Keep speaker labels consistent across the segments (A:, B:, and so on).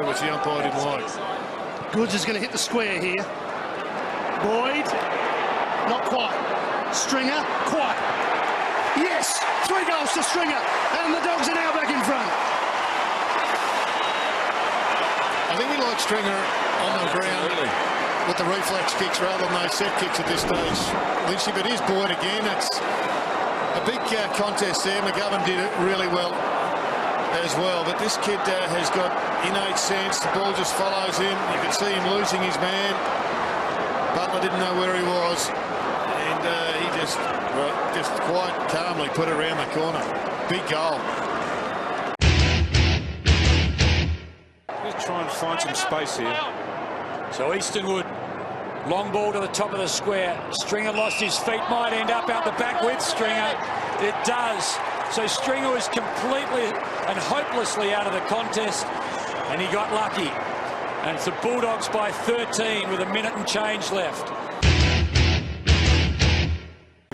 A: which the umpire didn't like.
B: Goods is going to hit the square here. Boyd, not quite. Stringer, quite. Yes, 3 goals to Stringer, and the Dogs are now back in front.
A: I think we like Stringer on the ground with the reflex kicks rather than those set kicks at this stage. Lynchy, but here's Boyd again. It's a big contest there. McGovern did it really well as well, but this kid has got innate sense. The ball just follows him. You can see him losing his man. Butler didn't know where he was, and he just quite calmly put it around the corner. Big goal.
C: Let's try and find some space here.
D: So Eastonwood, long ball to the top of the square. Stringer lost his feet, might end up out the back with Stringer. It does. So Stringer was completely and hopelessly out of the contest, and he got lucky. And it's the Bulldogs by 13 with a minute and change left.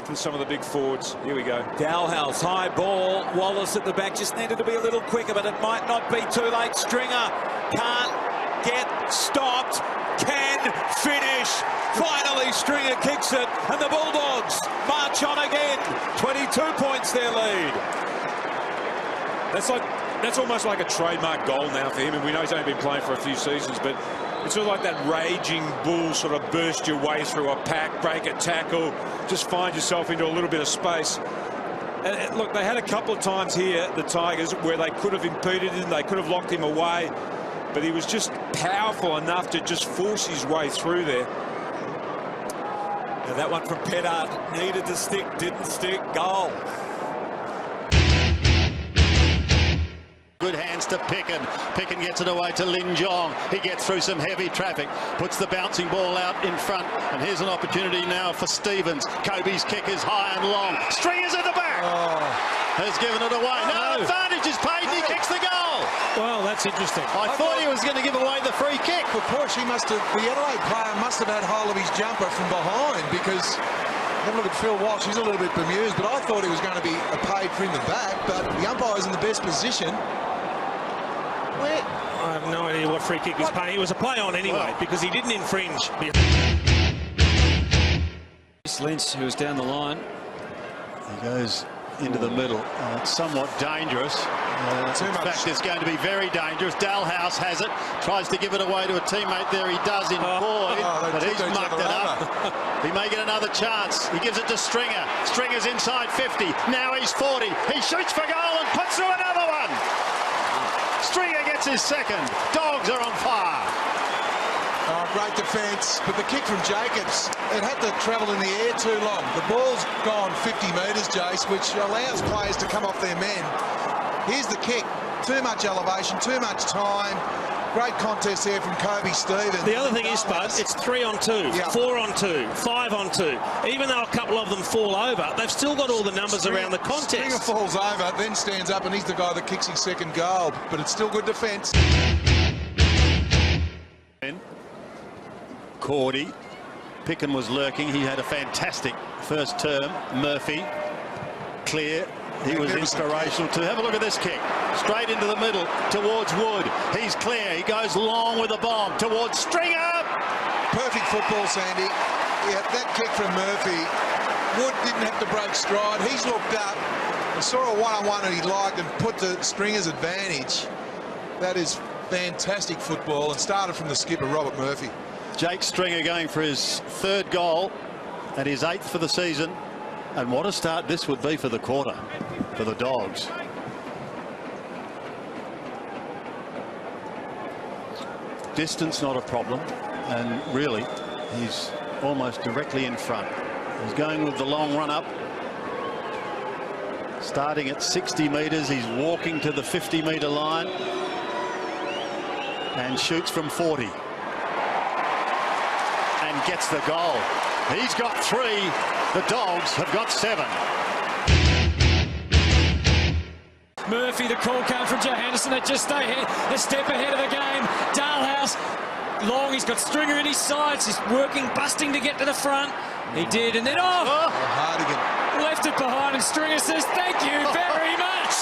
C: With some of the big forwards. Here we go.
E: Dalhouse, high ball. Wallace at the back just needed to be a little quicker, but it might not be too late. Stringer can't get stopped. Can finish. Finally, Stringer kicks it, and the Bulldogs march on again. 22 points their lead.
C: That's almost like a trademark goal now for him, and we know he's only been playing for a few seasons, but it's sort of like that raging bull sort of burst your way through a pack, break a tackle, just find yourself into a little bit of space. And look, they had a couple of times here, the Tigers, where they could have impeded him, they could have locked him away, but he was just powerful enough to just force his way through there.
E: Now that one from Pettard needed to stick, didn't stick. Goal.
F: Good hands to Picken. Picken gets it away to Lin Jong. He gets through some heavy traffic, puts the bouncing ball out in front, and here's an opportunity now for Stevens. Kobe's kick is high and long. Stringer's at the back. Has given it away. No, advantage is paid, and he kicks the goal.
B: Well, that's interesting.
F: I thought he was going to give away the free kick.
G: But Porsche, the Adelaide player must have had hold of his jumper from behind, because have a look at Phil Walsh. He's a little bit bemused, but I thought he was going to be paid for in the back, but the umpire's in the best position.
B: I have no idea what free kick was paying. It was a play on anyway, because he didn't infringe.
D: Lynch, who was down the line.
F: He goes into the middle. It's somewhat dangerous. In fact, it's going to be very dangerous. Dalhouse has it, tries to give it away to a teammate there. He does in Boyd, but he's mucked it up. He may get another chance. He gives it to Stringer. Stringer's inside 50. Now he's 40. He shoots for goal and puts through another one. Stringer gets his second. Dogs are on fire.
G: Oh, great defence, but the kick from Jacobs, it had to travel in the air too long. The ball's gone 50 metres, Jace, which allows players to come off their men. Here's the kick. Too much elevation, too much time. Great contest there from Kobe Stevens.
B: The other thing is, Bud, it's 3 on 2, 4 on 2, 5 on 2. Even though a couple of them fall over, they've still got all the numbers around the contest.
G: Stringer falls over, then stands up, and he's the guy that kicks his second goal. But it's still good defence.
F: Cordy. Picken was lurking. He had a fantastic first term. Murphy. Clear. He was inspirational too. Have a look at this kick. Straight into the middle towards Wood. He's clear. He goes long with the bomb towards Stringer.
G: Perfect football, Sandy. Yeah, that kick from Murphy. Wood didn't have to break stride. He's looked up and saw a one-on-one that he liked and put to Stringer's advantage. That is fantastic football, and started from the skipper, Robert Murphy.
F: Jake Stringer going for his 3rd goal and his 8th for the season. And what a start this would be for the quarter, for the Dogs. Distance not a problem, and really he's almost directly in front. He's going with the long run up. Starting at 60 metres, he's walking to the 50-metre line and shoots from 40. And gets the goal. He's got 3. The Dogs have got 7.
D: Murphy, the call came from Johannesson. They just stay ahead, a step ahead of the game. Dalhouse, long, he's got Stringer in his sides. He's working, busting to get to the front. He did, and then
G: Hardigan
D: left it behind, and Stringer says, thank you very much.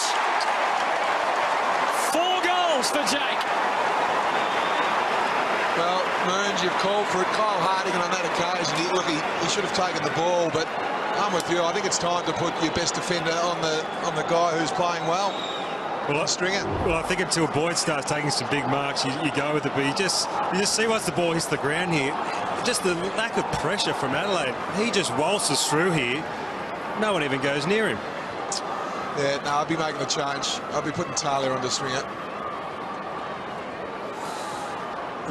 D: 4 goals for Jake.
G: you've called for it. Kyle Hartigan on that occasion, he should have taken the ball, but I'm with you. I think it's time to put your best defender on the guy who's playing well.
H: Well,
G: Stringer.
H: Well, I think until Boyd starts taking some big marks, you go with it. But you just see once the ball hits the ground here, just the lack of pressure from Adelaide. He just waltzes through here. No one even goes near him.
G: Yeah, no, I'll be making a change. I'll be putting Talia onto Stringer.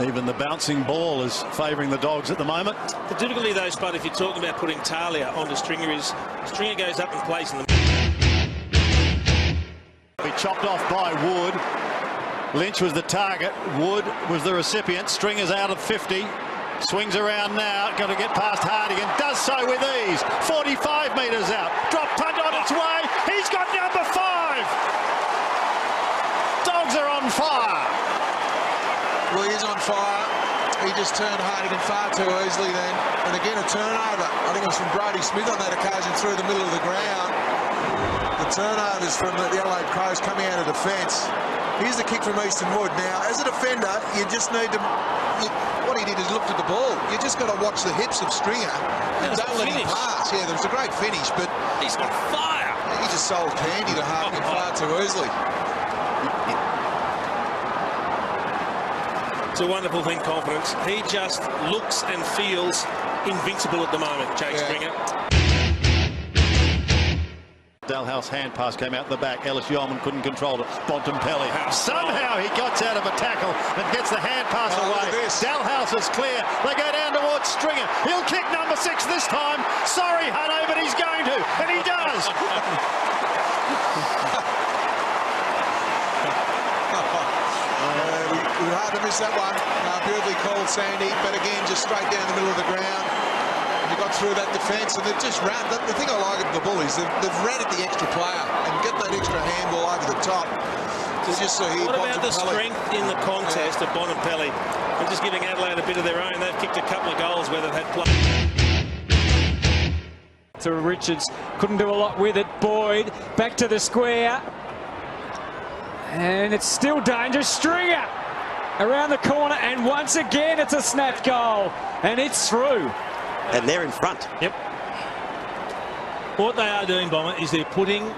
F: Even the bouncing ball is favouring the Dogs at the moment.
I: The difficulty, though, Spud, if you're talking about putting Talia onto Stringer, is Stringer goes up in place in the...
F: Be chopped off by Wood. Lynch was the target. Wood was the recipient. Stringer's out of 50. Swings around now. Got to get past Hartigan. Does so with ease. 45 metres out. Drop punt on its way. He's got number 5. Dogs are on fire.
G: Well, he is on fire. He just turned Hartigan far too easily then. And again, a turnover. I think it was from Brody Smith on that occasion through the middle of the ground. The turnovers from the Adelaide Crows coming out of defence. Here's the kick from Easton Wood. Now, as a defender, you just need to... what he did is looked at the ball. You just got to watch the hips of Stringer and don't let him pass. Yeah, there was a great finish, but...
I: He's on fire!
G: He just sold candy to Hartigan far too easily.
I: It's a wonderful thing, confidence. He just looks and feels invincible at the moment, Jake Stringer.
F: Dalhouse hand pass came out the back. Ellis Yeoman couldn't control it. Bontempelli. Somehow he gets out of a tackle and gets the hand pass away. Dalhouse is clear. They go down towards Stringer. He'll kick number 6 this time. Sorry, Hutto, but he's going to. And he does.
G: It was hard to miss that one. Beautifully called, Sandy, but again, just straight down the middle of the ground. They got through that defence, and they've just ran. The thing I like of the Bullies, they've ran at the extra player and get that extra handball over the top. Just so
I: what about the strength in the contest of Bontempelli? And just giving Adelaide a bit of their own. They've kicked a couple of goals where they've had play.
D: To Richards, couldn't do a lot with it. Boyd back to the square, and it's still dangerous. Stringer around the corner, and once again it's a snap goal, and it's through.
J: And they're in front.
I: Yep. What they are doing, Bomber, is they're putting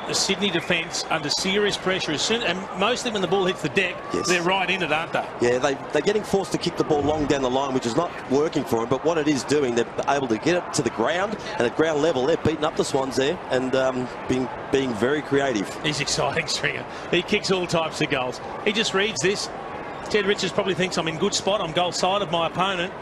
I: the Sydney defence under serious pressure. And mostly when the ball hits the deck, they're right in it, aren't they?
J: Yeah, they're getting forced to kick the ball long down the line, which is not working for them. But what it is doing, they're able to get it to the ground, and at ground level, they're beating up the Swans there and being very creative.
I: He's exciting, Stringer. He kicks all types of goals. He just reads this. Ted Richards probably thinks I'm in good spot. I'm goal side of my opponent.